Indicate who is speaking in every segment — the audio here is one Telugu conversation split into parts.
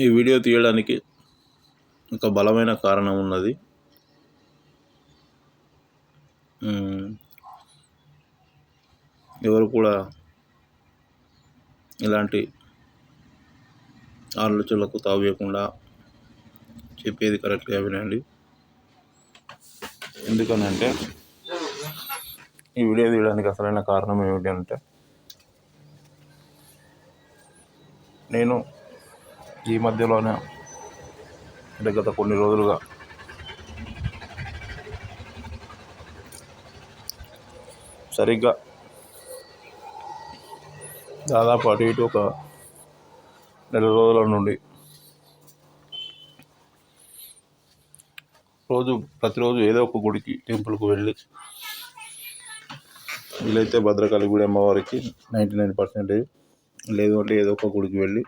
Speaker 1: ఈ వీడియో తీయడానికి ఒక బలమైన కారణం ఉన్నది. ఎవరు కూడా ఇలాంటి ఆలోచనలకు తావేయకుండా చెప్పేది కరెక్ట్గా వినండి. ఎందుకనంటే ఈ వీడియో తీయడానికి అసలైన కారణం ఏమిటి అంటే, నేను ఈ మధ్యలోనే అంటే గత కొన్ని రోజులుగా సరిగ్గా దాదాపు అటు ఇటు ఒక నెల రోజుల నుండి ప్రతిరోజు ఏదో ఒక గుడికి, టెంపుల్కి వెళ్ళి, వీలైతే భద్రకాళి గుడి అమ్మవారికి 99%, లేదు అంటే ఏదో ఒక గుడికి వెళ్ళి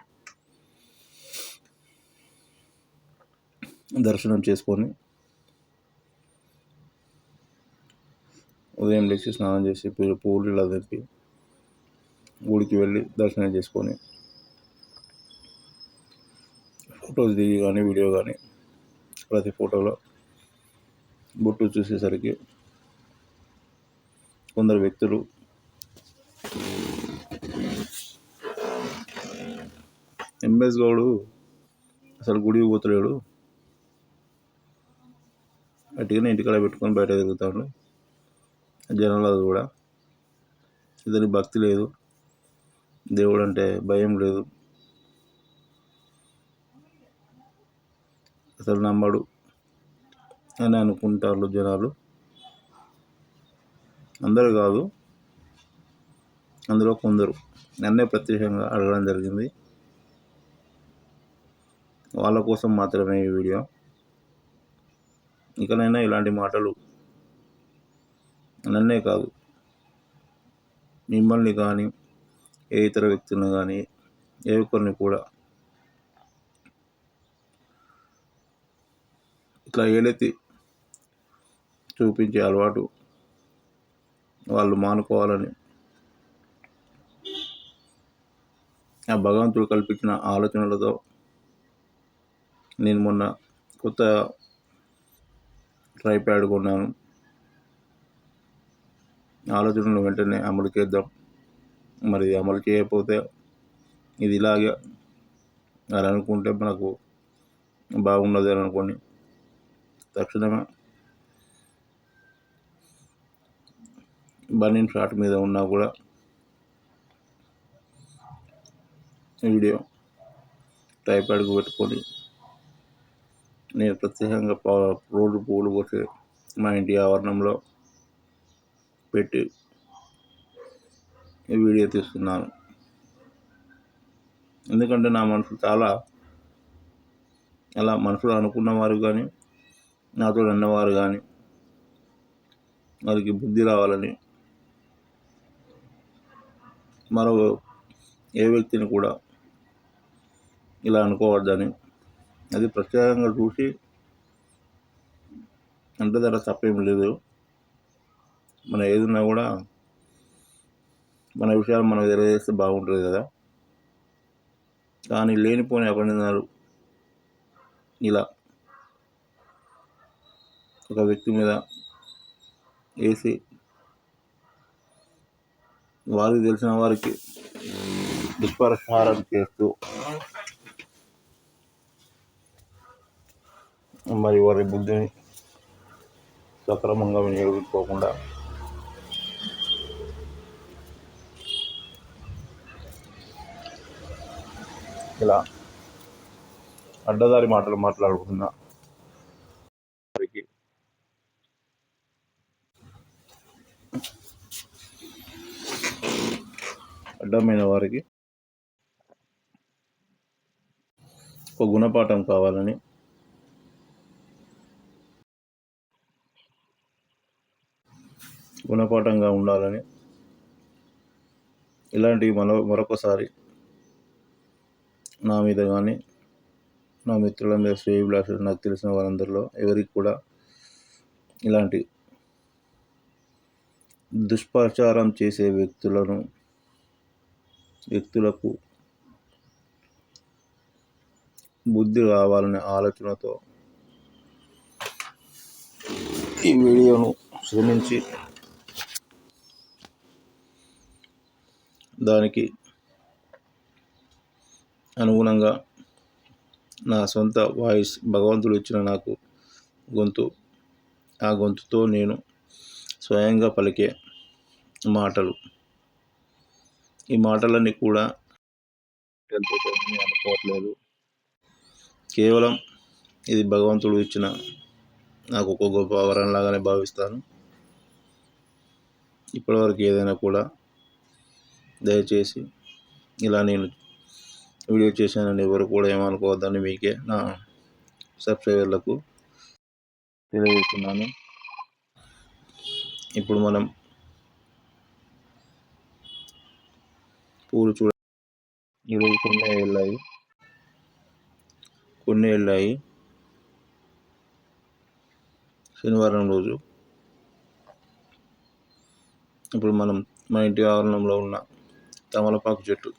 Speaker 1: దర్శనం చేసుకొని ఉదయం లేచి స్నానం చేసి పూలు ఇలా తెప్పి గుడికి వెళ్ళి దర్శనం చేసుకొని ఫొటోస్ దిగి కానీ వీడియో కానీ ప్రతి ఫోటోలో బొట్టు చూసేసరికి కొందరు వ్యక్తులు ఎంఎస్ గౌడు అసలు గుడికి పోతలేడు, అట్టుగానే ఇంటికాడ పెట్టుకొని బయట తిరుగుతాడు, జనాలు కూడా ఇతని భక్తి లేదు, దేవుడు అంటే భయం లేదు, అసలు నమ్మడు అని అనుకుంటారు జనాలు. అందరూ కాదు, అందులో కొందరు నన్నే ప్రత్యేకంగా అడగడం జరిగింది. వాళ్ళ కోసం మాత్రమే ఈ వీడియో. ఇకనైనా ఇలాంటి మాటలు నన్నే కాదు, మిమ్మల్ని కానీ ఏ ఇతర వ్యక్తులను కానీ ఏ ఒక్కరిని కూడా ఇట్లా ఏలెత్తి చూపించే అలవాటు వాళ్ళు మానుకోవాలని ఆ భగవంతుడు కల్పించిన ఆలోచనలతో నేను మొన్న కొత్త ట్రైప్యాడ్ కొన్నాను. ఆలోచనలు వెంటనే అమలు చేద్దాం, మరి అమలు చేయకపోతే ఇది ఇలాగే అని అనుకుంటే మనకు బాగున్నది అని అనుకోని తక్షణమే బర్నింగ్ షాట్ మీద ఉన్నా కూడా వీడియో ట్రైప్యాడ్కు పెట్టుకొని నేను ప్రత్యేకంగా రోజు పూలు పోసి మా ఇంటి ఆవరణంలో పెట్టి ఈ వీడియో తీస్తున్నాను. ఎందుకంటే నా మనసు చాలా అలా మనసులో అనుకున్నవారు కానీ నాతో అన్నవారు కానీ వారికి బుద్ధి రావాలని, మరో ఏ వ్యక్తిని కూడా ఇలా అనుకోవద్దని, అది ప్రత్యేకంగా చూసి అంటే దాంట్లో తప్పేం లేదు. మన ఏదున్నా కూడా మన విషయాలు మనకు తెలియజేస్తే బాగుంటుంది కదా. కానీ లేనిపోని అపనిందనలు ఇలా ఒక వ్యక్తి మీద వేసి వారికి తెలిసిన వారికి దుష్ప్రచారం చేస్తూ మరి వారి బుద్ధిని సక్రమంగా వినియోగించుకోకుండా ఇలా అడ్డదారి మాటలు మాట్లాడుకున్న వారికి అడ్డమైన వారికి ఒక గుణపాఠం కావాలని గుణపాఠంగా ఉండాలని ఇలాంటివి మరొకసారి నా మీద కానీ నా మిత్రుల మీద శ్రేయోభిలాషులు నాకు తెలిసిన వారందరిలో ఎవరికి కూడా ఇలాంటి దుష్ప్రచారం చేసే వ్యక్తులకు బుద్ధి రావాలనే ఆలోచనతో ఈ వీడియోను శ్రమించి దానికి అనుగుణంగా నా సొంత వాయిస్, భగవంతుడు ఇచ్చిన నాకు గొంతు, ఆ గొంతుతో నేను స్వయంగా పలికే మాటలు, ఈ మాటలన్నీ కూడా అనుకోవట్లేదు. కేవలం ఇది భగవంతుడు ఇచ్చిన నాకు ఒక గొప్ప వరంలాగానే భావిస్తాను. ఇప్పటివరకు ఏదైనా కూడా దయచేసి ఇలా నేను వీడియో చేశానని ఎవరు కూడా ఏమనుకోవద్దని మీకే, నా సబ్స్క్రైబర్లకు తెలియజేస్తున్నాను. ఇప్పుడు మనం పూలు చూడ, ఈరోజు కొన్ని వెళ్ళాయి. శనివారం రోజు ఇప్పుడు మనం మన ఇంటి ఆవరణంలో ఉన్న తమలపాకు చెట్టు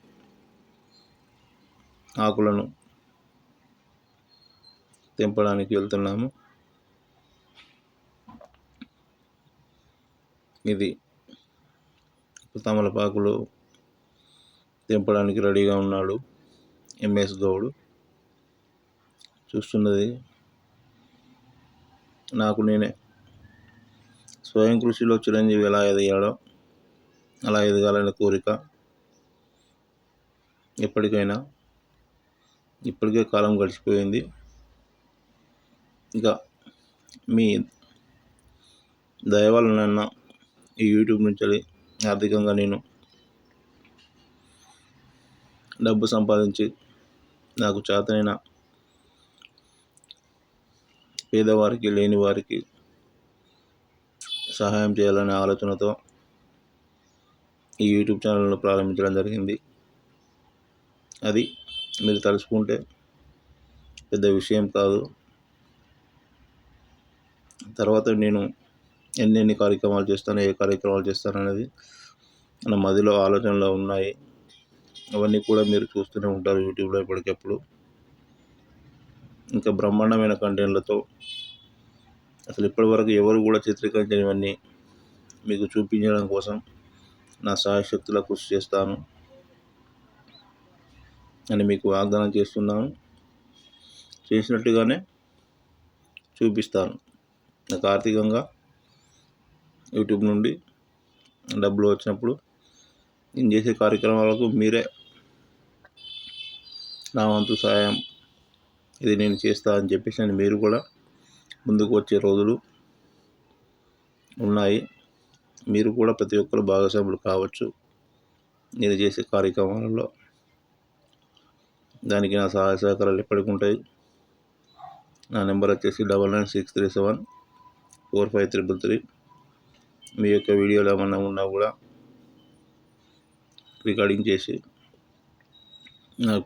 Speaker 1: ఆకులను తెంపడానికి వెళ్తున్నాము. ఇది తమలపాకులు తెంపడానికి రెడీగా ఉన్నాడు ఎంఎస్ గౌడ్. చూస్తున్నది నాకు నేనే. స్వయం కృషిలో చిరంజీవి ఎలా ఎదిగాడో అలా ఎదగాలనే కోరిక. ఎప్పటికైనా, ఇప్పటికే కాలం గడిచిపోయింది. ఇక మీ దయ వలన ఈ యూట్యూబ్ నుంచి ఆర్థికంగా నేను డబ్బు సంపాదించి నాకు చేతనైన పేదవారికి, లేని వారికి సహాయం చేయాలనే ఆలోచనతో ఈ యూట్యూబ్ ఛానల్ను ప్రారంభించడం జరిగింది. అది మీరు తలుచుకుంటే పెద్ద విషయం కాదు. తర్వాత నేను ఎన్నెన్ని కార్యక్రమాలు చేస్తాను, ఏ కార్యక్రమాలు చేస్తాను అనేది మన మదిలో ఆలోచనలో ఉన్నాయి. అవన్నీ కూడా మీరు చూస్తూనే ఉంటారు యూట్యూబ్లో ఎప్పటికెప్పుడు. ఇంకా బ్రహ్మాండమైన కంటెంట్లతో, అసలు ఇప్పటివరకు ఎవరు కూడా చిత్రీకరించినవన్నీ మీకు చూపించడం కోసం నా శాయశక్తులా కృషి చేస్తాను అని మీకు వాగ్దానం చేస్తున్నాను. చేసినట్టుగానే చూపిస్తాను. నాకు ఆర్థికంగా యూట్యూబ్ నుండి డబ్బులు వచ్చినప్పుడు నేను చేసే కార్యక్రమాలకు మీరే నా వంతు సహాయం ఇది నేను చేస్తా అని చెప్పేసి మీరు కూడా ముందుకు వచ్చే రోజులు ఉన్నాయి. మీరు కూడా ప్రతి ఒక్కరు భాగస్వాములు కావచ్చు నేను చేసే కార్యక్రమాలలో. దానికి నా సహాయ సహకారాలు ఎప్పటికి ఉంటాయి. నా నెంబర్ వచ్చేసి 9963745333. మీ యొక్క వీడియోలు ఏమన్నా ఉన్నా కూడా రికార్డింగ్ చేసి నాకు